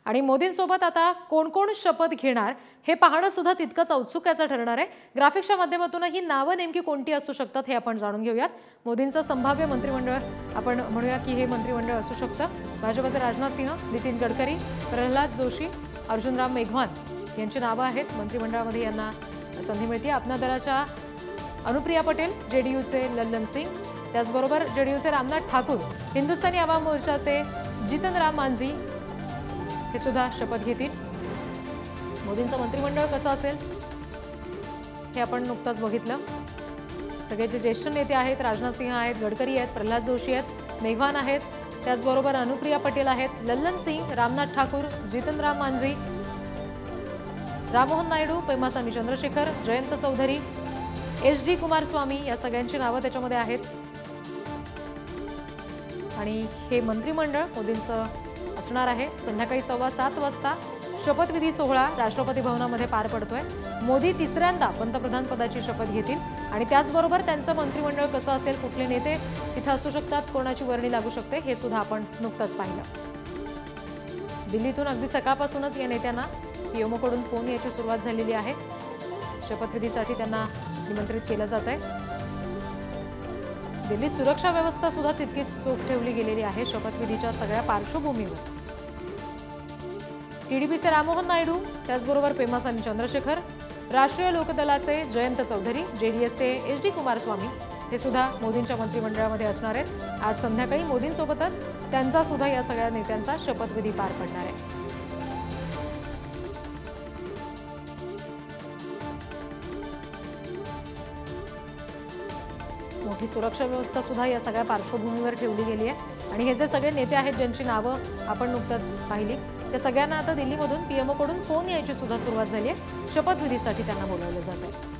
आणि मोदींसोबत आता कोण कोण शपथ घेणार हे पाहणं सुद्धा तितकंच औत्सुक्याचं ठरणार आहे। ग्राफिक्सच्या माध्यमातून ही नावं नेमकी कोणती असू शकतात हे आपण जाणून घेऊयात। मोदींचं संभाव्य मंत्रिमंडळ आपण म्हणूया की हे मंत्रिमंडळ असू शकतं। भाजपचे राजनाथ सिंह, नितीन गडकरी, प्रल्हाद जोशी, अर्जुनराम मेघवाल यांची नावं आहेत। मंत्रिमंडळामध्ये यांना संधी मिळते। अपना दलाच्या अनुप्रिया पटेल, जेडीयूचे लल्लन सिंग, त्याचबरोबर जेडीयूचे रामनाथ ठाकूर, हिंदुस्थानी आवाम मोर्चाचे जितन राम मांझी हे सुद्धा शपथ घेतील। मोदींचं मंत्रिमंडळ कसं असेल हे आपण नुकताच बघितलं। सगळे जे ज्येष्ठ नेते आहेत, राजनाथ सिंह आहेत, गडकरी आहेत, प्रल्हाद जोशी आहेत, मेघवान आहेत, त्याचबरोबर अनुप्रिया पटेल आहेत, लल्लन सिंग, रामनाथ ठाकूर, जितन राम मांझी, राममोहन नायडू, पेमासानी चंद्रशेखर, जयंत चौधरी, एच.डी. कुमारस्वामी या सगळ्यांची नावं त्याच्यामध्ये आहेत। आणि हे मंत्रिमंडळ मोदींचं असणार आहे। संध्याकाळी 7:15 वाजता शपथविधी सोहळा राष्ट्रपती भवनामध्ये पार पडतोय। मोदी तिसऱ्यांदा पंतप्रधान पदाची शपथ घेतील आणि त्याचबरोबर त्यांचं मंत्रिमंडळ कसं असेल, कुठले नेते तिथे असू शकतात, कोणाची वर्णी लागू शकते हे सुद्धा आपण नुकताच पाहिलं। दिल्लीतून अगदी सकाळपासूनच या नेत्यांना पीएमओकडून फोन यायची सुरुवात झालेली आहे। शपथविधीसाठी त्यांना निमंत्रित केलं जात आहे। दिल्लीत सुरक्षा व्यवस्था सुद्धा तितकीच चोख ठेवली गेलेली आहे शपथविधीच्या सगळ्या पार्श्वभूमीवर। टीडीपीचे राममोहन नायडू, त्याचबरोबर पेमासानी चंद्रशेखर, राष्ट्रीय लोकदलाचे जयंत चौधरी, जेडीएसचे एच.डी. कुमारस्वामी हे सुद्धा मोदींच्या मंत्रिमंडळामध्ये असणार आहेत। आज संध्याकाळी मोदींसोबतच त्यांचा सुद्धा या सगळ्या नेत्यांचा शपथविधी पार पडणार आहे। मोठी सुरक्षा व्यवस्था सुद्धा या सगळ्या पार्श्वभूमीवर ठेवली गेली आहे आणि हे जे सगळे नेते आहेत ज्यांची नावं आपण नुकताच पाहिली त्या सगळ्यांना आता दिल्लीमधून पीएमओकडून फोन यायची सुद्धा सुरुवात झाली आहे। शपथविधीसाठी त्यांना बोलावलं जात आहे।